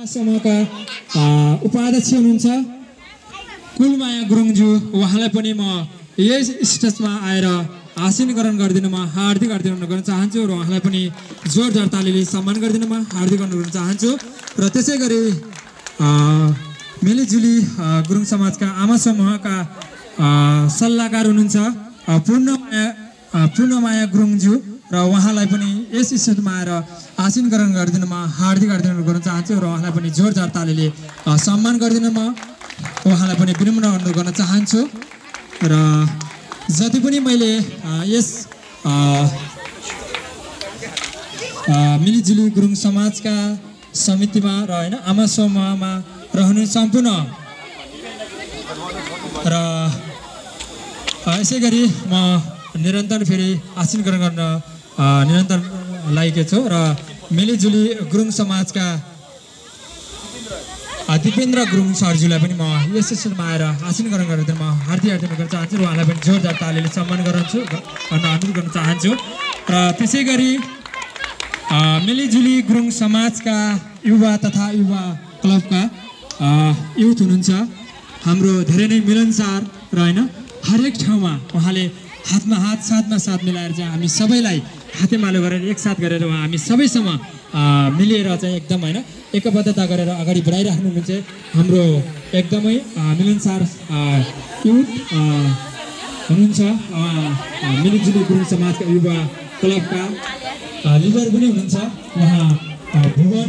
समूहका उपाध्यक्ष हुनुहुन्छ कुलमाया गुरुङज्यू, उहाँलाई पनि म यस स्टेजमा आएर आसीन ग्रहण गरिदिनु म हार्दिक अनुरोध गर्न चाहन्छु र उहाँलाई पनि जोरदार तालीले सम्मान गरिदिनु म हार्दिक अनुरोध गर्न चाहन्छु। र त्यसै गरी मिलिजुली गुरुङ समाजका आमा समूहका सल्लाहकार हुनुहुन्छ पूर्णमाया गुरुङज्यू र उहाँलाई पनि यस स्टेजमा आएर आसीन ग्रहण गरिदिनु म हार्दिक अनुरोध गर्न चाहन्छु र उहाँलाई पनि जोरदार तालीले सम्मान गरिदिनु म उहाँलाई पनि विनम्र अनुरोध गर्न चाहन्छु। र जति पनि मैले यस मिलिजुली गुरुङ समाजका समितिमा र हैन आमा समूहमा रहने सम्पूर्ण र यसै गरी म निरन्तर फेरि आसीन ग्रहण गर्न निरन्तर लागेको छु र मिलिजुली गुरुङ समाजका दिपेन्द्र गुरुङ सरज्यूलाई पनि म यस सेसनमा आएर आसीन ग्रहण गरेर म हार्दिक अनुरोध गर्न चाहन्छु र उहाँलाई पनि जोरदार तालीले सम्मान अनुरोध गर्न चाहन्छु। र त्यसै गरी मिलिजुली गुरुङ समाजका युवा तथा युवा क्लबका युथ हुनुहुन्छ हाम्रो धेरै नै मिलनसार र हैन हरेक ठाउँमा उहाँले हातमा हात साथमा साथ मिलाएर चाहिँ हामी सबैलाई हातेमालो गरेर एकसाथ गरेर उहाँ हामी सबैसँग मिलेर चाहिँ एकदम हैन एकबद्धता गरेर अगाडि बढाइराख्नु हुन्छ हाम्रो एकदमै मिलनसार युथ हुनुहुन्छ मिलिजुली गुरुङ समाजका युवा क्लबका लिडर पनि हुनुहुन्छ उहाँ भुवन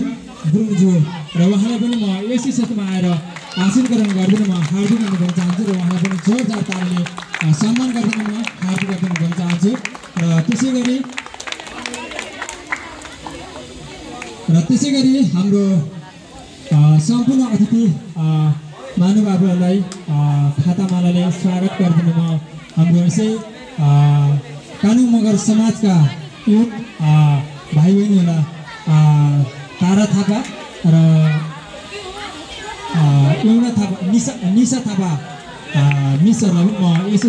गुरुङज्यू र उहाँलाई पनि म यस स्टेजमा आएर आसीन ग्रहण गरिदिनु म हार्दिक अनुरोध गर्न चाहन्छु र उहाँलाई पनि जोरदार तालीले सम्मान गरिदिनु म हार्दिक अनुरोध गर्न चाहन्छु। र त्यसै गरी हाम्रो सम्पूर्ण अतिथि महानुभावहरूलाई खातामालाले स्वागत गरिदिनु म हाम्रो यसै कानुन मगर समाजका युथ भाइ बहिनीहरूलाई तारा थापा र एउटा थापा निशा थापा मिसहरूलाई पनि म यसो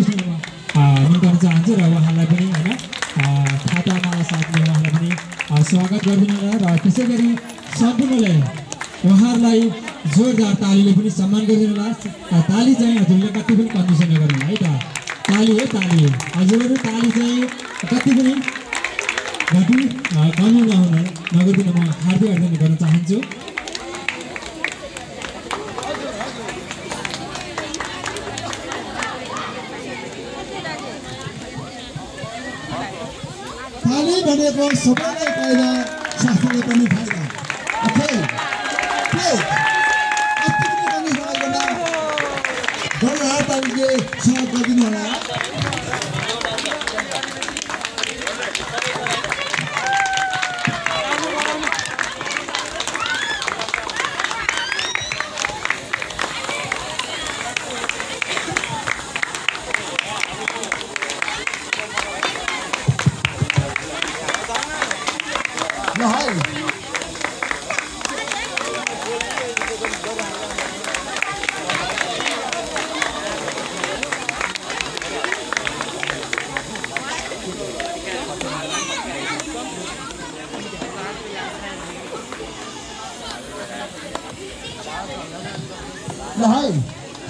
निम्ताउन चाहन्छु र उहाँलाई पनि होइन खातामाला साथले उहाँलाई पनि स्वागत गरिदिनु र त्यसै गरी सम्पूर्णले उहाँहरूलाई जोरदार तालीले पनि सम्मान गरिदिनु होला। ताली चाहिँ हजुरले कति पनि कन्डिसन नगर्नु है त, ताली है ताली, हजुरहरू ताली चाहिँ कति पनि कमी नगरिदिनु म हार्दिक अनुरोध गर्न चाहन्छु। ताली भनेको सबैलाई फाइदा, शास्त्रले पनि फाइदा। ओके प्ले अति पनि कमी छैन, जोरदार तालीले स्वागत गरिदिनु होला।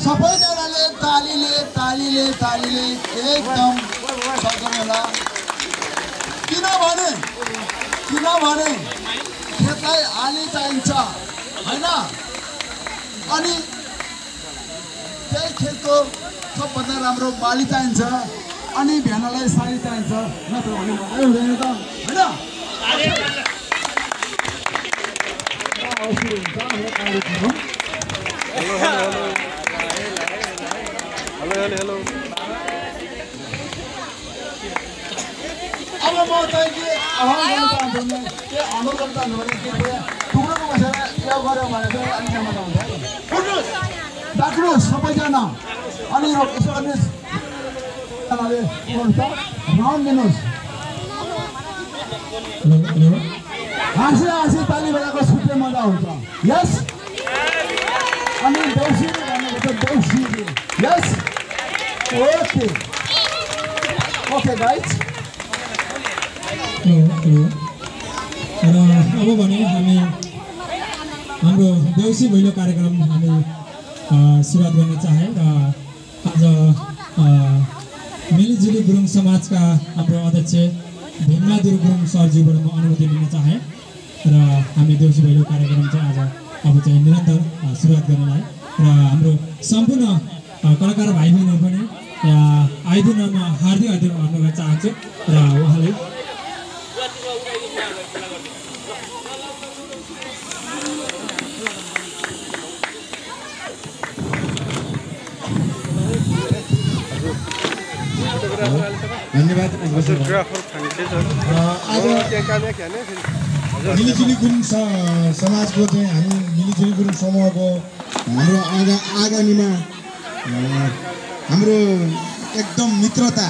सबैजनाले तालीले तालीले तालीले एकदम सक्नु होला। किनभने खेतलाई आली चाहिन्छ हैन, अनि त्यही खेतको सबभन्दा राम्रो बाली चाहिन्छ, अनि भेनालाई साडी चाहिन्छ, नत्र भने हुँदैन त हैन। हेलो अब म चाहिँ के आह्वान गर्न चाहन्छु के अनुरोध गर्न चाहन्छु भने के टुक्रोमा बसेर यो गऱ्यो भने चाहिँ अलिक मजा हुन्छ है। डाक्नुहोस् सबैजना, अनि यसो गर्नुहोस्, राउन्ड दिनुहोस्, हाँसी ताली बजाएको छुट्टै मजा हुन्छ। यस, अनि देउसिरे भनेको चाहिँ देउसिरे। यस, ओके ओके गाइज। र अब भने हामी हाम्रो देउसी भैलो कार्यक्रम हामी सुरुवात गर्न चाहे र आज मिलिजुली गुरुङ समाजका हाम्रो अध्यक्ष भीमबहादुर गुरुङ सरज्यूबाट म अनुमति लिन चाहे र हामी देउसी भैलो कार्यक्रम चाहिँ आज अब चाहिँ निरन्तर सुरुवात गर्नलाई र हाम्रो सम्पूर्ण कलाकार भाइ बहिनीहरू पनि आइदिनमा हार्दिक हार्दिक धन्यवाद चाहन्छु र उहाँले धन्यवाद। आज मिलिजुली गुरुङ समाजको चाहिँ हामी मिलिजुली गुरुङ समूहको हाम्रो आगामीमा हाम्रो एकदम मित्रता